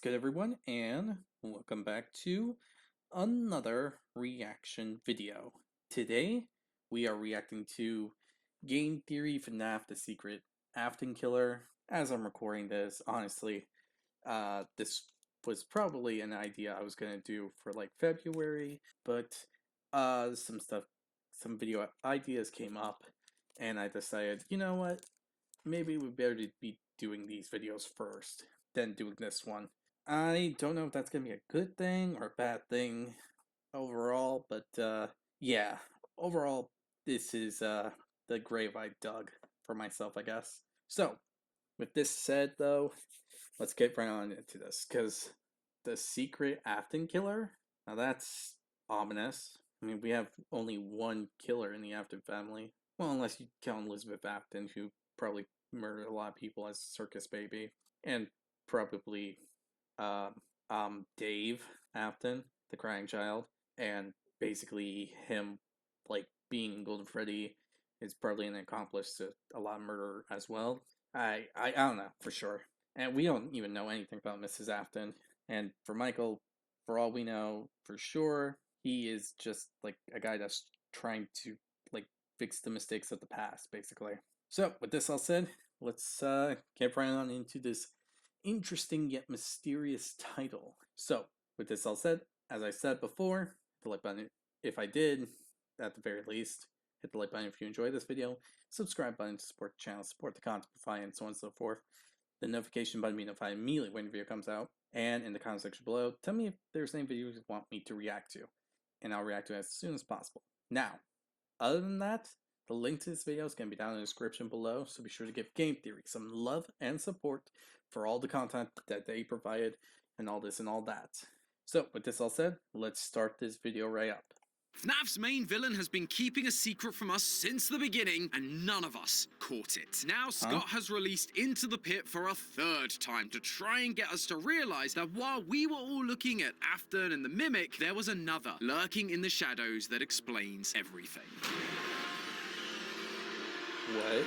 good, everyone, and welcome back to another reaction video. Today, we are reacting to Game Theory FNAF The Secret Afton Killer. As I'm recording this, honestly, this was probably an idea I was going to do for like February, but some video ideas came up, and I decided, you know what, maybe we better be doing these videos first than doing this one. I don't know if that's gonna be a good thing or a bad thing overall, but yeah, overall, this is the grave I dug for myself, I guess. So, with this said, though, let's get right on into this, because the Secret Afton Killer, now that's ominous. I mean, we have only one killer in the Afton family. Well, unless you count Elizabeth Afton, who probably murdered a lot of people as a circus baby, and probably Dave Afton, the crying child, and basically him like being Golden Freddy is probably an accomplice to a lot of murder as well. I don't know for sure, and we don't even know anything about Mrs. Afton. And for Michael, for all we know for sure, he is just like a guy that's trying to like fix the mistakes of the past, basically. So, with this all said, let's get right on into this interesting yet mysterious title. So, with this all said, as I said before, hit the like button if I did, at the very least. Hit the like button if you enjoyed this video. Subscribe button to support the channel, support the content provided, and so on and so forth. The notification button to be notified immediately when a video comes out. And in the comment section below, tell me if there's any videos you want me to react to. And I'll react to it as soon as possible. Now, other than that, the link to this video is going to be down in the description below, so be sure to give Game Theory some love and support for all the content that they provided and all this and all that. So, with this all said, let's start this video right up. FNAF's main villain has been keeping a secret from us since the beginning, and none of us caught it. Now Scott has released Into the Pit for a third time to try and get us to realise that while we were all looking at Afton and the Mimic, there was another lurking in the shadows that explains everything. What?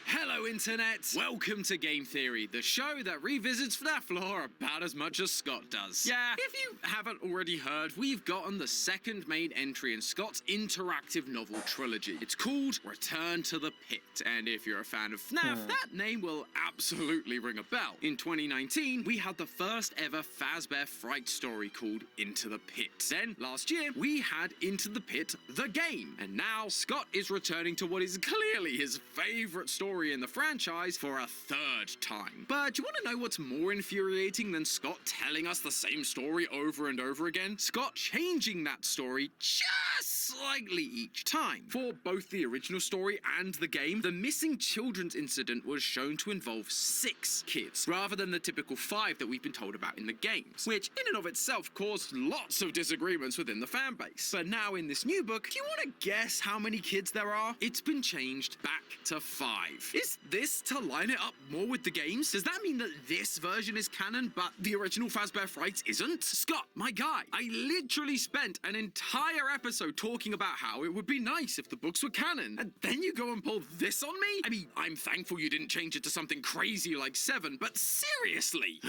Hello Internet! Welcome to Game Theory, the show that revisits FNAF lore about as much as Scott does. Yeah, if you haven't already heard, we've gotten the second main entry in Scott's interactive novel trilogy. It's called Return to the Pit, and if you're a fan of FNAF, that name will absolutely ring a bell. In 2019, we had the first ever Fazbear Fright story called Into the Pit. Then, last year, we had Into the Pit, the game, and now Scott is returning to what is clearly his favourite story in the franchise for a third time. But do you want to know what's more infuriating than Scott telling us the same story over and over again? Scott changing that story just slightly each time. For both the original story and the game, the missing children's incident was shown to involve 6 kids, rather than the typical 5 that we've been told about in the games, which in and of itself caused lots of disagreements within the fanbase. But now in this new book, do you want to guess how many kids there are? It's been changed back to 5. Is this to line it up more with the games? Does that mean that this version is canon, but the original Fazbear Frights isn't? Scott, my guy, I literally spent an entire episode talking about how it would be nice if the books were canon, and then you go and pull this on me? I mean, I'm thankful you didn't change it to something crazy like 7, but seriously!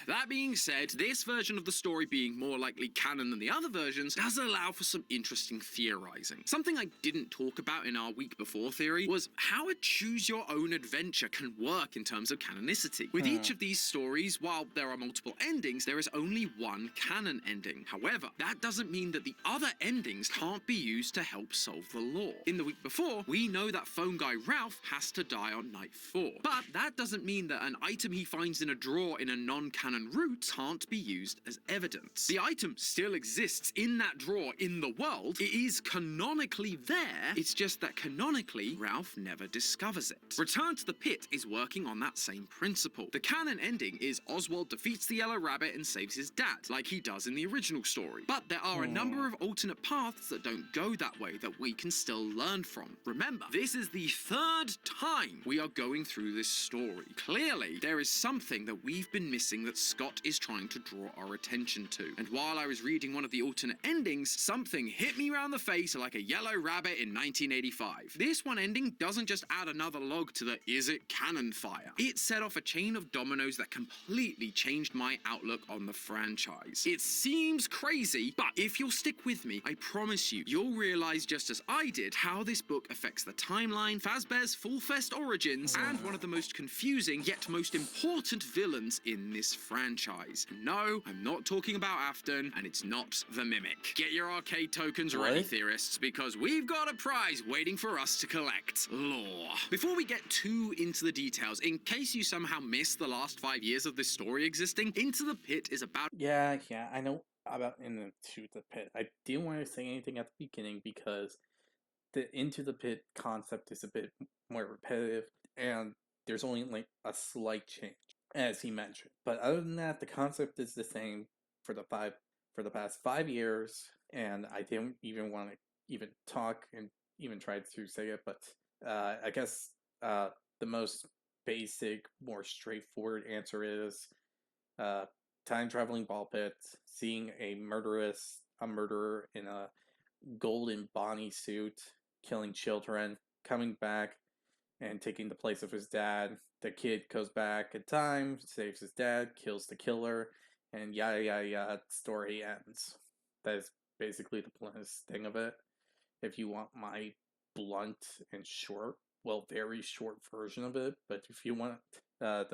That being said, this version of the story being more likely canon than the other versions does allow for some interesting theorizing. Something I didn't talk about in our week before theory was how a choose your own adventure can work in terms of canonicity. With each of these stories, while there are multiple endings, there is only one canon ending. However, that doesn't mean that the other endings can't be used to help solve the lore. In the week before, we know that phone guy Ralph has to die on night 4. But that doesn't mean that an item he finds in a drawer in a non-canon route can't be used as evidence. The item still exists in that drawer in the world. It is canonically there. It's just that canonically, Ralph never discovers it. Return to the Pit is working on that same principle. The canon ending is Oswald defeats the Yellow Rabbit and saves his dad, like he does in the original story. But there are a number of alternate paths that don't didn't go that way that we can still learn from. Remember, this is the third time we are going through this story. Clearly, there is something that we've been missing that Scott is trying to draw our attention to. And while I was reading one of the alternate endings, something hit me around the face like a yellow rabbit in 1985. This one ending doesn't just add another log to the is it canon fire. It set off a chain of dominoes that completely changed my outlook on the franchise. It seems crazy, but if you'll stick with me, I promise you'll realize just as I did how this book affects the timeline, Fazbear's Full Fest origins, and one of the most confusing yet most important villains in this franchise. No, I'm not talking about Afton, and it's not the Mimic. Get your arcade tokens ready, theorists, because we've got a prize waiting for us to collect. Lore. Before we get too into the details, in case you somehow missed the last 5 years of this story existing, Into the Pit is about... Yeah, I know about Into the Pit. I didn't want to say anything at the beginning because the Into the Pit concept is a bit more repetitive, and there's only like a slight change, as he mentioned. But other than that, the concept is the same for the past 5 years, and I didn't even want to even talk and even try to say it, but I guess the most basic, more straightforward answer is time-traveling ball pit, seeing a murderer in a golden Bonnie suit, killing children, coming back and taking the place of his dad. The kid goes back in time, saves his dad, kills the killer, and yada yada yada, story ends. That is basically the bluntest thing of it. If you want my blunt and short, well, very short version of it, but if you want the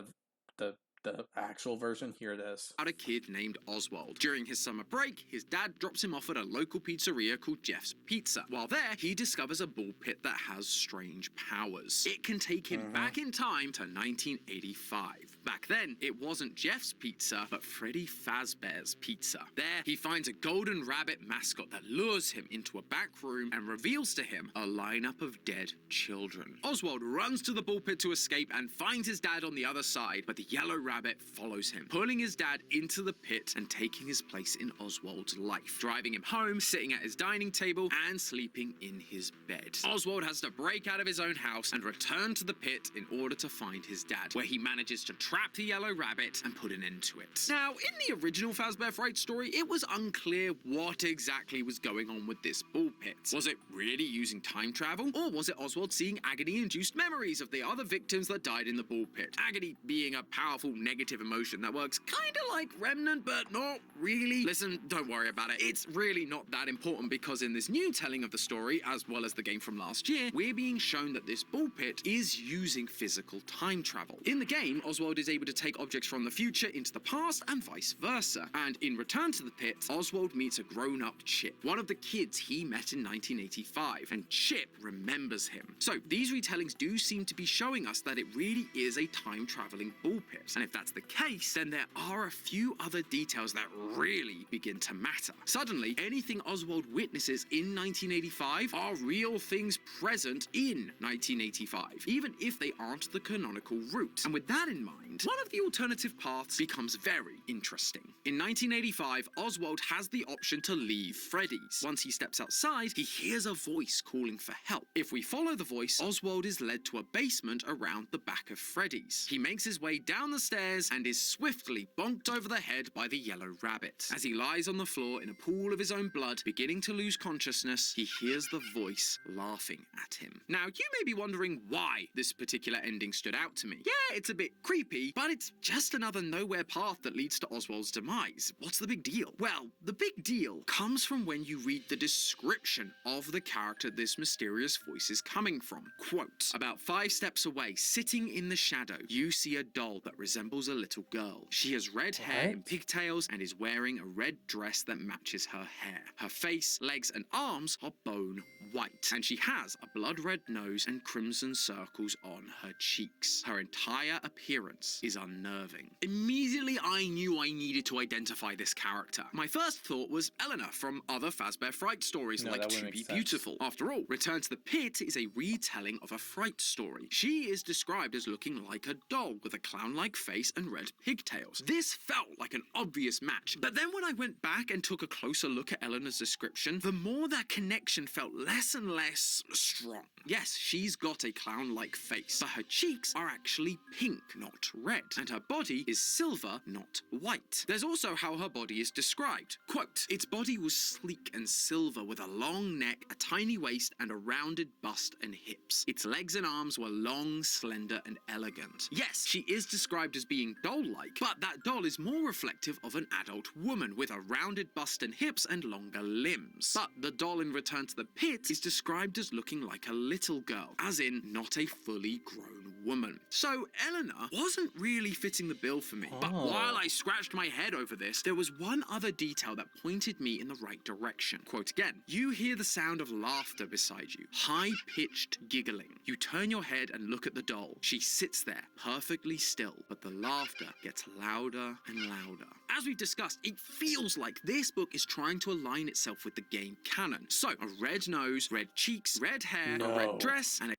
actual version, here it is. About a kid named Oswald. During his summer break, his dad drops him off at a local pizzeria called Jeff's Pizza. While there, he discovers a ball pit that has strange powers. It can take him back in time to 1985. Back then, it wasn't Jeff's Pizza, but Freddy Fazbear's Pizza. There, he finds a golden rabbit mascot that lures him into a back room and reveals to him a lineup of dead children. Oswald runs to the ball pit to escape and finds his dad on the other side, but the yellow rabbit follows him, pulling his dad into the pit and taking his place in Oswald's life, driving him home, sitting at his dining table, and sleeping in his bed. Oswald has to break out of his own house and return to the pit in order to find his dad, where he manages to trap the yellow rabbit and put an end to it. Now, in the original Fazbear Fright story, it was unclear what exactly was going on with this ball pit. Was it really using time travel, or was it Oswald seeing agony-induced memories of the other victims that died in the ball pit? Agony being a powerful negative emotion that works kinda like Remnant, but not really. Listen, don't worry about it. It's really not that important, because in this new telling of the story, as well as the game from last year, we're being shown that this ball pit is using physical time travel. In the game, Oswald is able to take objects from the future into the past and vice versa. And in Return to the Pit, Oswald meets a grown-up Chip, one of the kids he met in 1985, and Chip remembers him. So these retellings do seem to be showing us that it really is a time-traveling ball pit. And if that's the case, then there are a few other details that really begin to matter. Suddenly, anything Oswald witnesses in 1985 are real things present in 1985, even if they aren't the canonical route. And with that in mind, one of the alternative paths becomes very interesting. In 1985, Oswald has the option to leave Freddy's. Once he steps outside, he hears a voice calling for help. If we follow the voice, Oswald is led to a basement around the back of Freddy's. He makes his way down the stairs and is swiftly bonked over the head by the yellow rabbit. As he lies on the floor in a pool of his own blood, beginning to lose consciousness, he hears the voice laughing at him. Now, you may be wondering why this particular ending stood out to me. Yeah, it's a bit creepy, but it's just another nowhere path that leads to Oswald's demise. What's the big deal? Well, the big deal comes from when you read the description of the character this mysterious voice is coming from. Quote, about 5 steps away, sitting in the shadow, you see a doll that resembles a little girl. She has red hair and pigtails and is wearing a red dress that matches her hair. Her face, legs, and arms are bone white, and she has a blood-red nose and crimson circles on her cheeks. Her entire appearance is unnerving. Immediately I knew I needed to identify this character. My first thought was Eleanor from other Fazbear Fright stories like To Be Beautiful. After all, Return to the Pit is a retelling of a Fright story. She is described as looking like a doll with a clown-like face and red pigtails. This felt like an obvious match, but then when I went back and took a closer look at Eleanor's description, the more that connection felt less and less strong. Yes, she's got a clown-like face, but her cheeks are actually pink, not red, and her body is silver, not white. There's also how her body is described. Quote, its body was sleek and silver with a long neck, a tiny waist, and a rounded bust and hips. Its legs and arms were long, slender, and elegant. Yes, she is described as being doll-like, but that doll is more reflective of an adult woman with a rounded bust and hips and longer limbs. But the doll in Return to the Pit is described as looking like a little girl, as in not a fully grown woman. So Eleanor wasn't really fitting the bill for me. But while I scratched my head over this, there was one other detail that pointed me in the right direction. Quote again, you hear the sound of laughter beside you, high-pitched giggling. You turn your head and look at the doll. She sits there, perfectly still, but the laughter gets louder and louder. As we've discussed, it feels like this book is trying to align itself with the game canon. So, a red nose, red cheeks, red hair, a red dress, and a...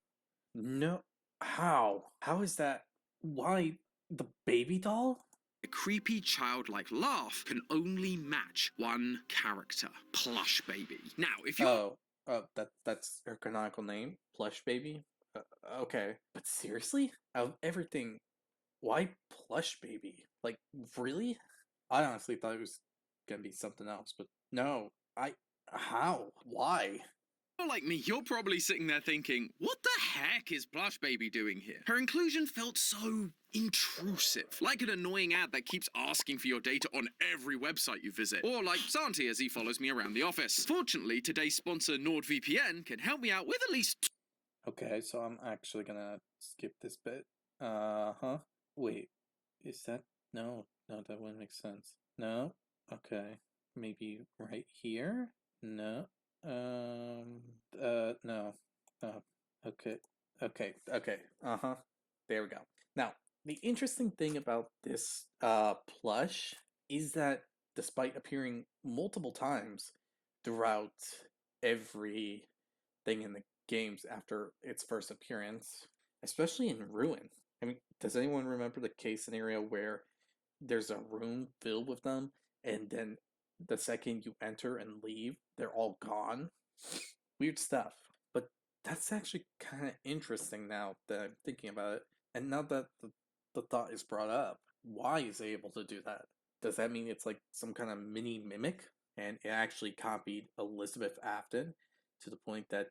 No. How? How is that? Why? The baby doll? A creepy childlike laugh can only match one character, Plush Baby. Now, if you... That's her canonical name? Plush Baby? Okay. But seriously? Out of everything, why Plush Baby? Like, really? I honestly thought it was gonna be something else, but no. How? Why? Like me, you're probably sitting there thinking, what the heck is Plush Baby doing here? Her inclusion felt so intrusive, like an annoying ad that keeps asking for your data on every website you visit, or like Santi as he follows me around the office. Fortunately, today's sponsor NordVPN can help me out with at least... Okay, so I'm actually gonna skip this bit. Wait, is that... No, that wouldn't make sense. No? Okay. Maybe right here? No. No. Okay. There we go. Now, the interesting thing about this, plush is that despite appearing multiple times throughout everything in the games after its first appearance, especially in Ruin. I mean, does anyone remember the case scenario where there's a room filled with them, and then the second you enter and leave, they're all gone? Weird stuff. But that's actually kind of interesting now that I'm thinking about it. And now that the thought is brought up, why is it able to do that? Does that mean it's like some kind of mini mimic? And it actually copied Elizabeth Afton to the point that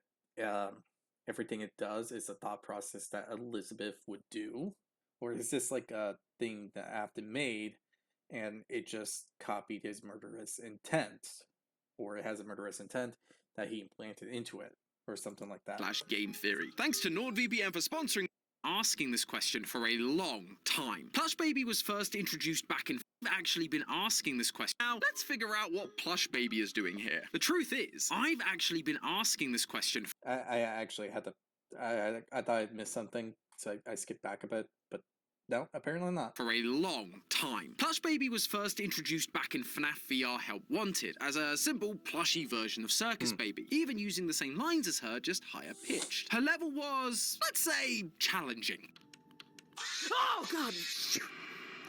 everything it does is a thought process that Elizabeth would do? Or is this like a thing that Afton made and it just copied his murderous intent? Or it has a murderous intent that he implanted into it, or something like that. Flash Game Theory. Thanks to NordVPN for sponsoring. Asking this question for a long time. Plush Baby was first introduced back in... I've actually been asking this question. Now, let's figure out what Plush Baby is doing here. The truth is, I've actually been asking this question... I actually had to... I thought I'd missed something, so I skipped back a bit, but no, apparently not. For a long time. Plush Baby was first introduced back in FNAF VR Help Wanted as a simple plushy version of Circus Baby, even using the same lines as her, just higher pitched. Her level was, let's say, challenging. Oh, God!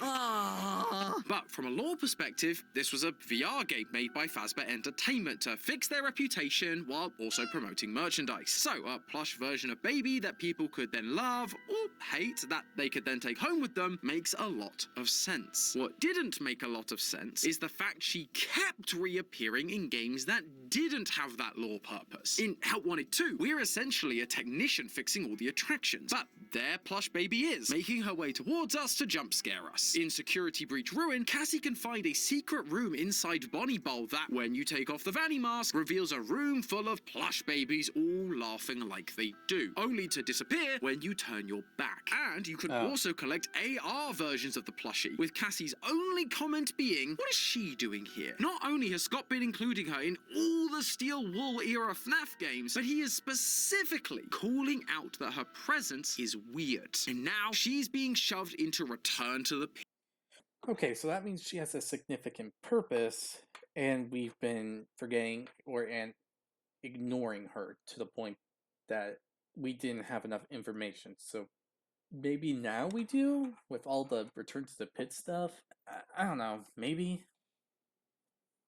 But from a lore perspective, this was a VR game made by Fazbear Entertainment to fix their reputation while also promoting merchandise. So, a plush version of Baby that people could then love or hate that they could then take home with them makes a lot of sense. What didn't make a lot of sense is the fact she kept reappearing in games that didn't have that lore purpose. In Help Wanted 2, we're essentially a technician fixing all the attractions, but there plush baby is, making her way towards us to jump scare us. In Security Breach Ruin, Cassie can find a secret room inside Bonnie Bowl that, when you take off the Vanny mask, reveals a room full of plush babies all laughing like they do, only to disappear when you turn your back. And you can also collect AR versions of the plushie, with Cassie's only comment being, what is she doing here? Not only has Scott been including her in all the Steel Wool era FNAF games, but he is specifically calling out that her presence is weird. And now she's being shoved into Return to the Pit. Okay, so that means she has a significant purpose, and we've been forgetting and ignoring her to the point that we didn't have enough information. So maybe now we do, with all the Return to the Pit stuff? I don't know, maybe?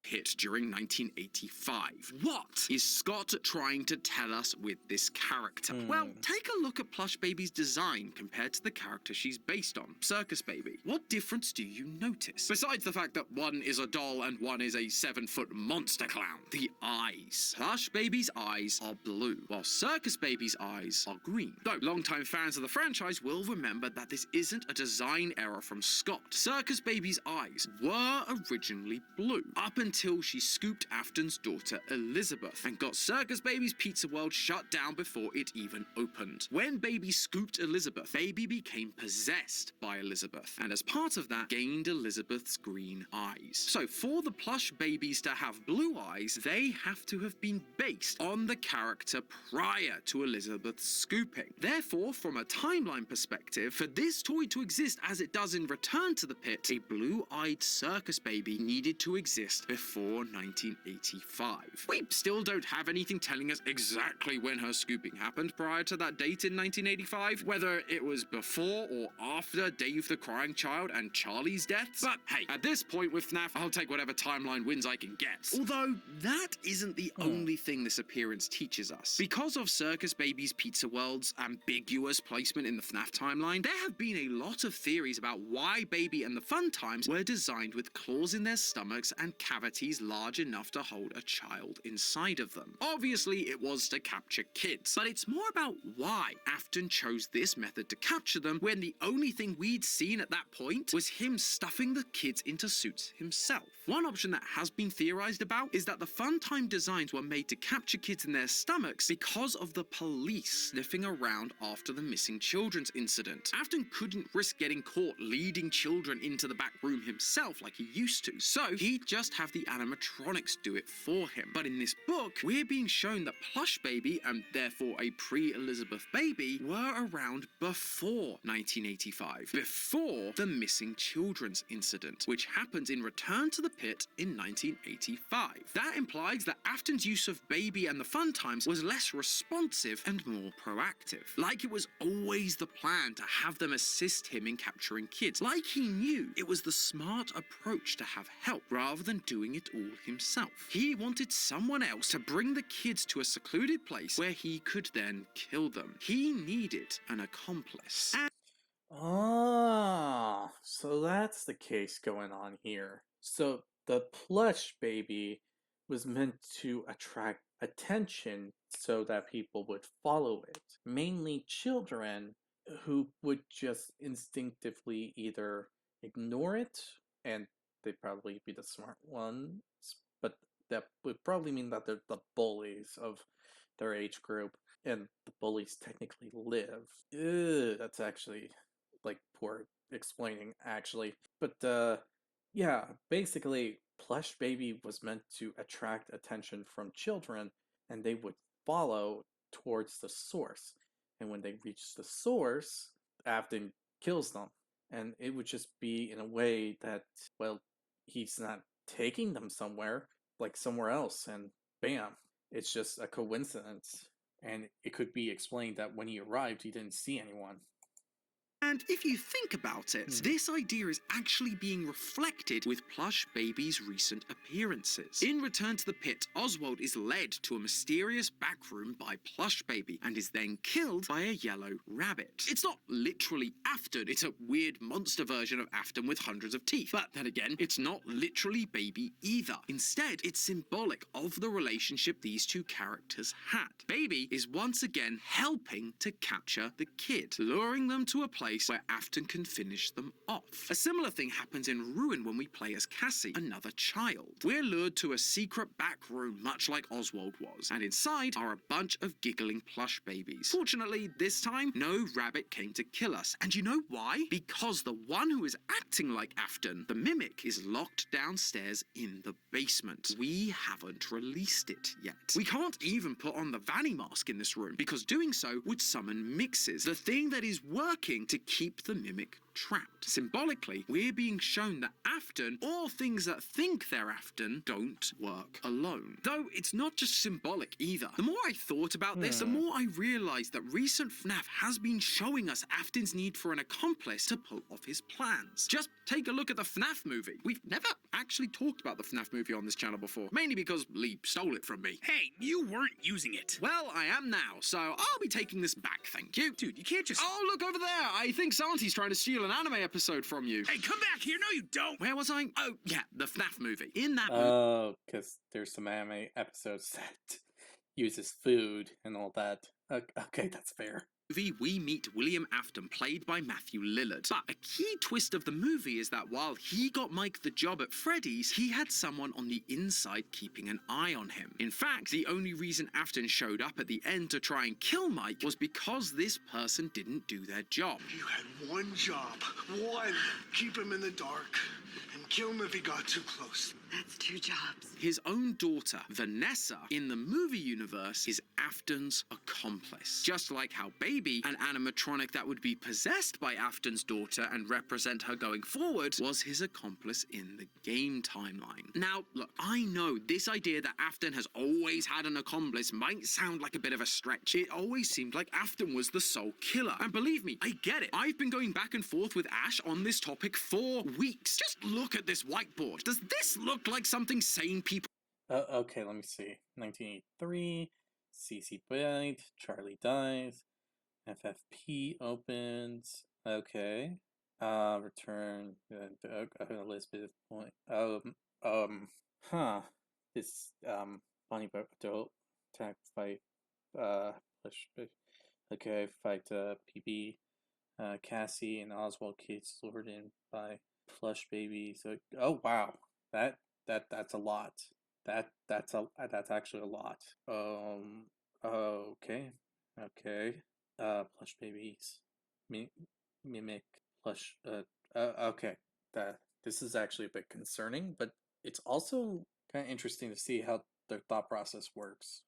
Hit during 1985. What is Scott trying to tell us with this character? Well, take a look at Plush Baby's design compared to the character she's based on, Circus Baby. What difference do you notice? Besides the fact that one is a doll and one is a 7-foot monster clown. The eyes. Plush Baby's eyes are blue, while Circus Baby's eyes are green. Though longtime fans of the franchise will remember that this isn't a design error from Scott. Circus Baby's eyes were originally blue, up until she scooped Afton's daughter Elizabeth and got Circus Baby's Pizza World shut down before it even opened. When Baby scooped Elizabeth, Baby became possessed by Elizabeth, and as part of that, gained Elizabeth's green eyes. So for the plush babies to have blue eyes, they have to have been based on the character prior to Elizabeth's scooping. Therefore, from a timeline perspective, for this toy to exist as it does in Return to the Pit, a blue-eyed Circus Baby needed to exist before 1985. We still don't have anything telling us exactly when her scooping happened prior to that date in 1985, whether it was before or after Dave the Crying Child and Charlie's deaths. But hey, at this point with FNAF, I'll take whatever timeline wins I can get. Although, that isn't the only thing this appearance teaches us. Because of Circus Baby's Pizza World's ambiguous placement in the FNAF timeline, there have been a lot of theories about why Baby and the Fun Times were designed with claws in their stomachs and cavities large enough to hold a child inside of them. Obviously, it was to capture kids, but it's more about why Afton chose this method to capture them when the only thing we'd seen at that point was him stuffing the kids into suits himself. One option that has been theorized about is that the Fun Time designs were made to capture kids in their stomachs because of the police sniffing around after the missing children's incident. Afton couldn't risk getting caught leading children into the back room himself like he used to, so he'd just have the animatronics do it for him. But in this book, we're being shown that Plush Baby, and therefore a pre-Elizabeth baby, were around before 1985, before the missing children's incident, which happens in Return to the Pit in 1985. That implies that Afton's use of Baby and the Fun Times was less responsive and more proactive. Like it was always the plan to have them assist him in capturing kids. Like he knew it was the smart approach to have help rather than doing it all himself. He wanted someone else to bring the kids to a secluded place where he could then kill them. He needed an accomplice. So that's the case going on here. So the plush baby was meant to attract attention so that people would follow it. Mainly children who would just instinctively either ignore it, and they'd probably be the smart ones, but that would probably mean that they're the bullies of their age group, and the bullies technically live. Ew, that's actually like poor explaining, actually. But yeah, basically, Plush Baby was meant to attract attention from children, and they would follow towards the source. And when they reach the source, Afton kills them. And it would just be in a way that, well, he's not taking them somewhere, like somewhere else, and bam, it's just a coincidence. And it could be explained that when he arrived, he didn't see anyone. And if you think about it, this idea is actually being reflected with Plush Baby's recent appearances. In Return to the Pit, Oswald is led to a mysterious back room by Plush Baby and is then killed by a yellow rabbit. It's not literally Afton, it's a weird monster version of Afton with hundreds of teeth. But then again, it's not literally Baby either. Instead, it's symbolic of the relationship these two characters had. Baby is once again helping to capture the kid, luring them to a place where Afton can finish them off. A similar thing happens in Ruin when we play as Cassie, another child. We're lured to a secret back room, much like Oswald was, and inside are a bunch of giggling plush babies. Fortunately, this time, no rabbit came to kill us. And you know why? Because the one who is acting like Afton, the mimic, is locked downstairs in the basement. We haven't released it yet. We can't even put on the Vanny mask in this room, because doing so would summon mixes, the thing that is working to keep the mimic trapped. Symbolically, we're being shown that Afton, or things that think they're Afton, don't work alone. Though it's not just symbolic either. The more I thought about this, the more I realised that recent FNAF has been showing us Afton's need for an accomplice to pull off his plans. Just take a look at the FNAF movie. We've never actually talked about the FNAF movie on this channel before, mainly because Lee stole it from me. Hey, you weren't using it. Well, I am now, so I'll be taking this back, thank you. Dude, you can't just... Oh, look over there! I think Santi's trying to steal an anime episode from you. Hey, come back here! No, you don't! Where was I? Oh, yeah, the FNAF movie. In that movie... Oh, because there's some anime episodes that uses food and all that. Okay, that's fair. We meet William Afton, played by Matthew Lillard. But a key twist of the movie is that while he got Mike the job at Freddy's, he had someone on the inside keeping an eye on him. In fact, the only reason Afton showed up at the end to try and kill Mike was because this person didn't do their job. You had one job. One. Keep him in the dark and kill him if he got too close. That's 2 jobs. His own daughter, Vanessa, in the movie universe, is Afton's accomplice. Just like how Baby, an animatronic that would be possessed by Afton's daughter and represent her going forward, was his accomplice in the game timeline. Now, look, I know this idea that Afton has always had an accomplice might sound like a bit of a stretch. It always seemed like Afton was the sole killer. And believe me, I get it. I've been going back and forth with Ash on this topic for weeks. Just look at this whiteboard. Does this look like something sane people... Okay, let me see. 1983, CC Bite, Charlie dies, FFP opens. Okay. Return, Elizabeth Point. This, Bonnie Adult, attack, fight, okay, fight, PB, Cassie and Oswald kids lured in by plush babies. Oh, wow. That's a lot. That's actually a lot. Okay. Plush babies, mimic plush. Okay. This is actually a bit concerning, but it's also kind of interesting to see how their thought process works.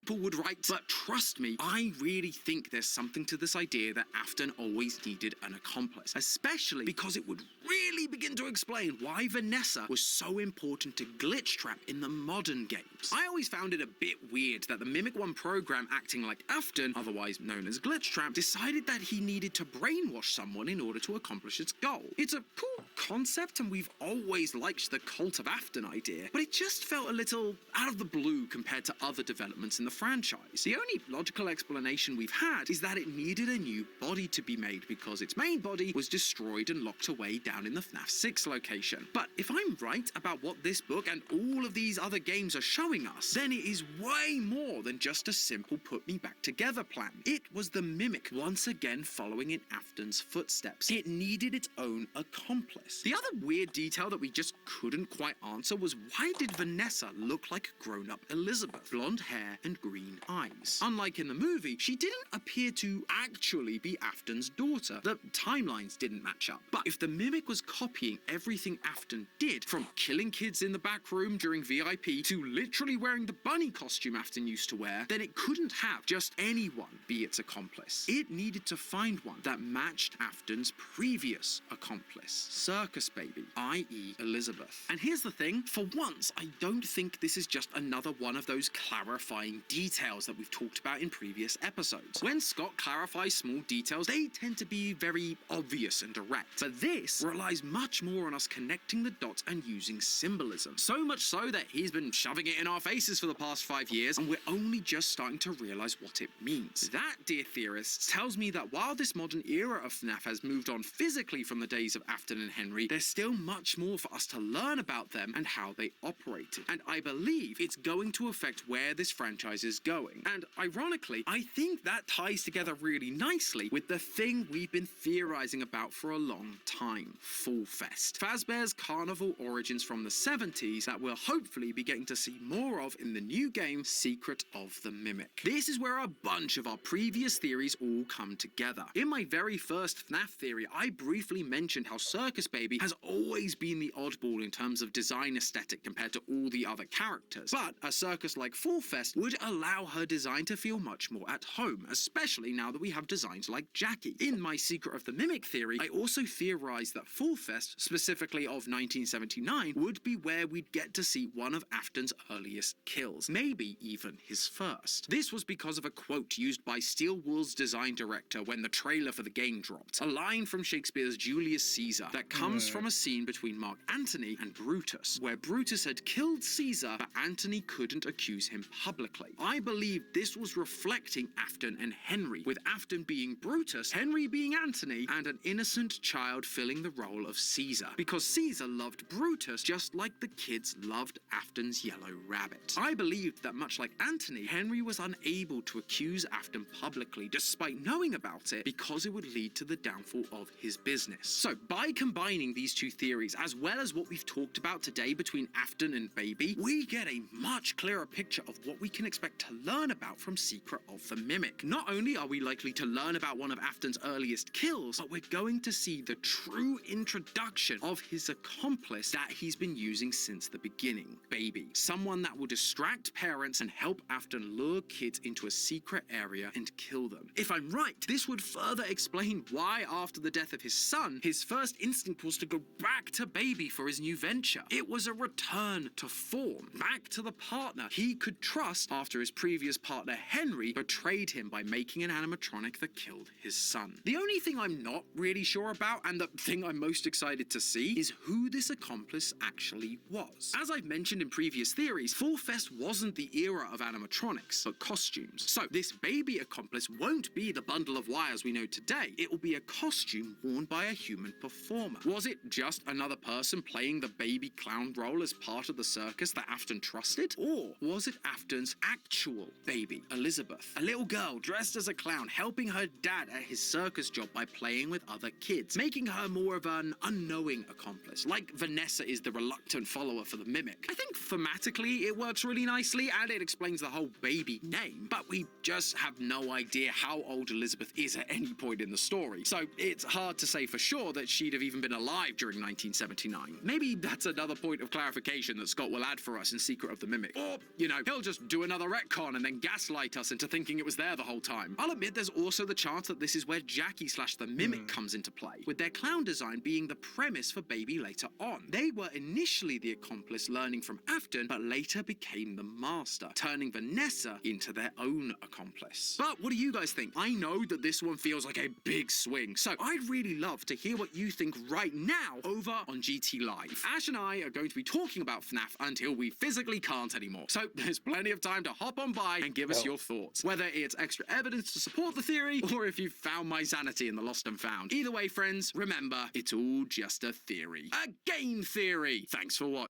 People would write, but trust me, I really think there's something to this idea that Afton always needed an accomplice, especially because it would really begin to explain why Vanessa was so important to Glitchtrap in the modern games. I always found it a bit weird that the Mimic 1 program acting like Afton, otherwise known as Glitchtrap, decided that he needed to brainwash someone in order to accomplish its goal. It's a cool concept, and we've always liked the Cult of Afton idea, but it just felt a little out of the blue compared to other developments in the franchise. The only logical explanation we've had is that it needed a new body to be made because its main body was destroyed and locked away down in the FNAF 6 location. But if I'm right about what this book and all of these other games are showing us, then it is way more than just a simple put me back together plan. It was the Mimic once again following in Afton's footsteps. It needed its own accomplice. The other weird detail that we just couldn't quite answer was, why did Vanessa look like grown-up Elizabeth? Blonde hair and green eyes. Unlike in the movie, she didn't appear to actually be Afton's daughter. The timelines didn't match up. But if the Mimic was copying everything Afton did, from killing kids in the back room during VIP to literally wearing the bunny costume Afton used to wear, then it couldn't have just anyone be its accomplice. It needed to find one that matched Afton's previous accomplice, Circus Baby, i.e. Elizabeth. And here's the thing, for once, I don't think this is just another one of those clarifying details that we've talked about in previous episodes. When Scott clarifies small details, they tend to be very obvious and direct, but this relies much more on us connecting the dots and using symbolism. So much so that he's been shoving it in our faces for the past 5 years, and we're only just starting to realize what it means. That, dear theorists, tells me that while this modern era of FNAF has moved on physically from the days of Afton and Henry, there's still much more for us to learn about them and how they operated. And I believe it's going to affect where this franchise is going. And ironically, I think that ties together really nicely with the thing we've been theorizing about for a long time: Fall Fest. Fazbear's carnival origins from the 70s that we'll hopefully be getting to see more of in the new game, Secret of the Mimic. This is where a bunch of our previous theories all come together. In my very first FNAF theory, I briefly mentioned how Circus Baby has always been the oddball in terms of design aesthetic compared to all the other characters, but a circus like Fall Fest would allow her design to feel much more at home, especially now that we have designs like Jackie. In my Secret of the Mimic theory, I also theorized that Fall Fest, specifically of 1979, would be where we'd get to see one of Afton's earliest kills, maybe even his first. This was because of a quote used by Steel Wool's design director when the trailer for the game dropped, a line from Shakespeare's Julius Caesar that comes from a scene between Mark Antony and Brutus, where Brutus had killed Caesar, but Antony couldn't accuse him publicly. I believe this was reflecting Afton and Henry, with Afton being Brutus, Henry being Antony, and an innocent child filling the role of Caesar, because Caesar loved Brutus just like the kids loved Afton's yellow rabbit. I believed that much like Antony, Henry was unable to accuse Afton publicly despite knowing about it because it would lead to the downfall of his business. So by combining these two theories as well as what we've talked about today between Afton and Baby, we get a much clearer picture of what we can expect to learn about from Secret of the Mimic. Not only are we likely to learn about one of Afton's earliest kills, but we're going to see the true introduction of his accomplice that he's been using since the beginning, Baby. Someone that will distract parents and help Afton lure kids into a secret area and kill them. If I'm right, this would further explain why after the death of his son, his first instinct was to go back to Baby for his new venture. It was a return to form, back to the partner he could trust after his previous partner Henry betrayed him by making an animatronic that killed his son. The only thing I'm not really sure about, and the thing I'm most excited to see, is who this accomplice actually was. As I've mentioned in previous theories, Fall Fest wasn't the era of animatronics, but costumes. So this Baby accomplice won't be the bundle of wires we know today. It will be a costume worn by a human performer. Was it just another person playing the baby clown role as part of the circus that Afton trusted? Or was it Afton's actual baby, Elizabeth? A little girl dressed as a clown helping her dad at his circus job by playing with other kids, making her more of an unknowing accomplice, like Vanessa is the reluctant follower for the Mimic. I think thematically it works really nicely and it explains the whole Baby name, but we just have no idea how old Elizabeth is at any point in the story, so it's hard to say for sure that she'd have even been alive during 1979. Maybe that's another point of clarification that Scott will add for us in Secret of the Mimic. Or, you know, he'll just do another retcon and then gaslight us into thinking it was there the whole time. I'll admit there's also the chance that this is where Jackie / the Mimic comes into play, with their clown design being the premise for Baby later on. They were initially the accomplice learning from Afton, but later became the master, turning Vanessa into their own accomplice. But what do you guys think? I know that this one feels like a big swing, so I'd really love to hear what you think right now over on GT Live. Ash and I are going to be talking about FNAF until we physically can't anymore, so there's plenty of time to hop on by and give us your thoughts, whether it's extra evidence to support the theory or if you found my sanity in the lost and found. Either way, friends, remember, it's all just a theory. A game theory! Thanks for watching.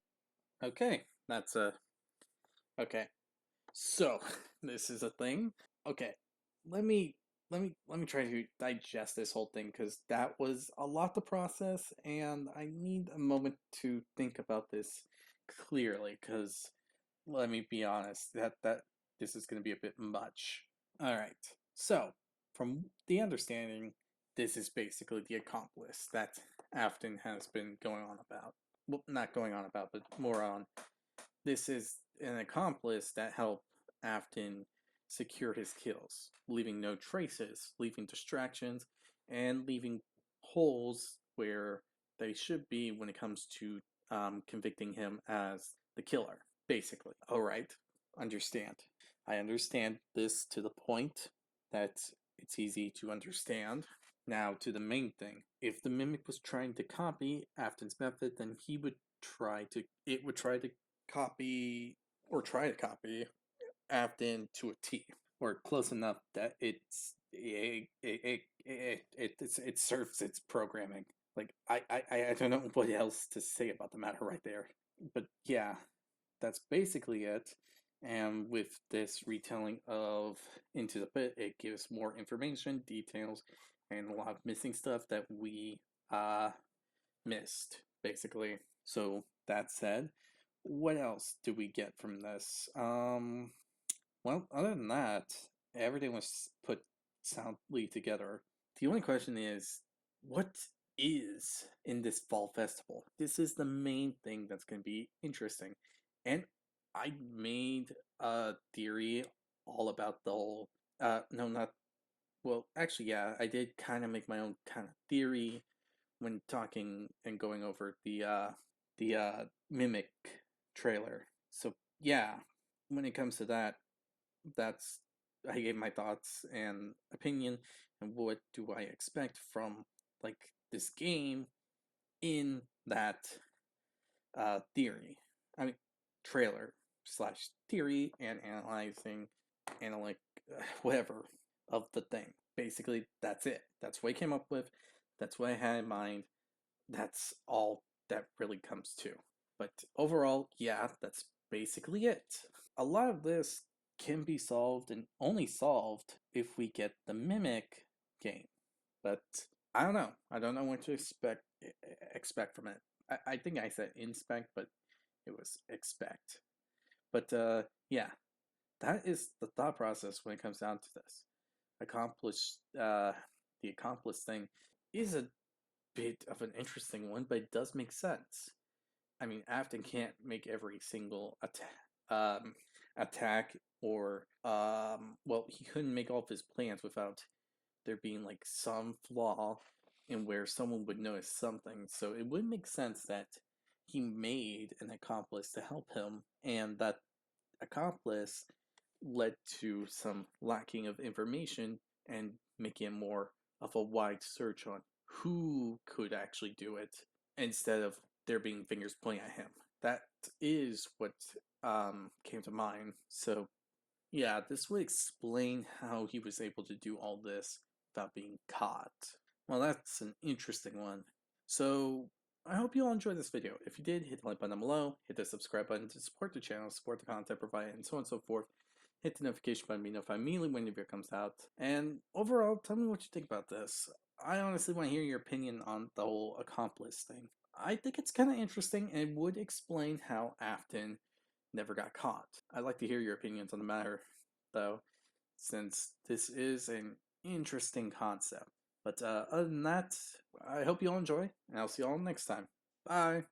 Okay, that's okay. So this is a thing. Okay, let me try to digest this whole thing because that was a lot to process, and I need a moment to think about this clearly. Because let me be honest, that this is going to be a bit much. All right. So from the understanding, this is basically the accomplice that Afton has been going on about. Well, not going on about, but more on. This is an accomplice that helped Afton secure his kills, leaving no traces, leaving distractions, and leaving holes where they should be when it comes to convicting him as the killer, basically. Alright, understand. I understand this to the point that it's easy to understand. Now, to the main thing. If the mimic was trying to copy Afton's method, then it would try to copy, or try to copy Afton to a T, or close enough that it serves its programming. Like, I don't know what else to say about the matter right there. But yeah, that's basically it. And with this retelling of Into the Pit, it gives more information, details, and a lot of missing stuff that we missed, basically. So that said, what else do we get from this? Well, other than that, everything was put soundly together. The only question is, what is in this fall festival? This is the main thing that's going to be interesting. And I made a theory all about the whole, no, not, well, actually, yeah, I did kind of make my own kind of theory when talking and going over the Mimic trailer. So, yeah, when it comes to that, that's I gave my thoughts and opinion and what do I expect from like this game in that theory. I mean trailer slash theory and analytic whatever of the thing. Basically that's it. That's what I came up with. That's what I had in mind. That's all that really comes to. But overall, yeah, that's basically it. A lot of this can be solved and only solved if we get the Mimic game. But I don't know. I don't know what to expect from it. I think I said inspect, but it was expect. But yeah, that is the thought process when it comes down to this. The accomplice thing is a bit of an interesting one, but it does make sense. I mean, Afton can't make every single attack or well, he couldn't make all of his plans without there being like some flaw in where someone would notice something. So it would make sense that he made an accomplice to help him, and that accomplice led to some lacking of information and making more of a wide search on who could actually do it instead of there being fingers pointing at him. That is what came to mind. So yeah, this would explain how he was able to do all this without being caught. Well, that's an interesting one. So I hope you all enjoyed this video. If you did, hit the like button down below, hit the subscribe button to support the channel, support the content provided, and so on and so forth. Hit the notification button to be notified immediately when the video comes out. And overall, tell me what you think about this. I honestly want to hear your opinion on the whole accomplice thing. I think it's kind of interesting and would explain how Afton never got caught. I'd like to hear your opinions on the matter, though, since this is an interesting concept. But other than that, I hope you all enjoy, and I'll see you all next time. Bye!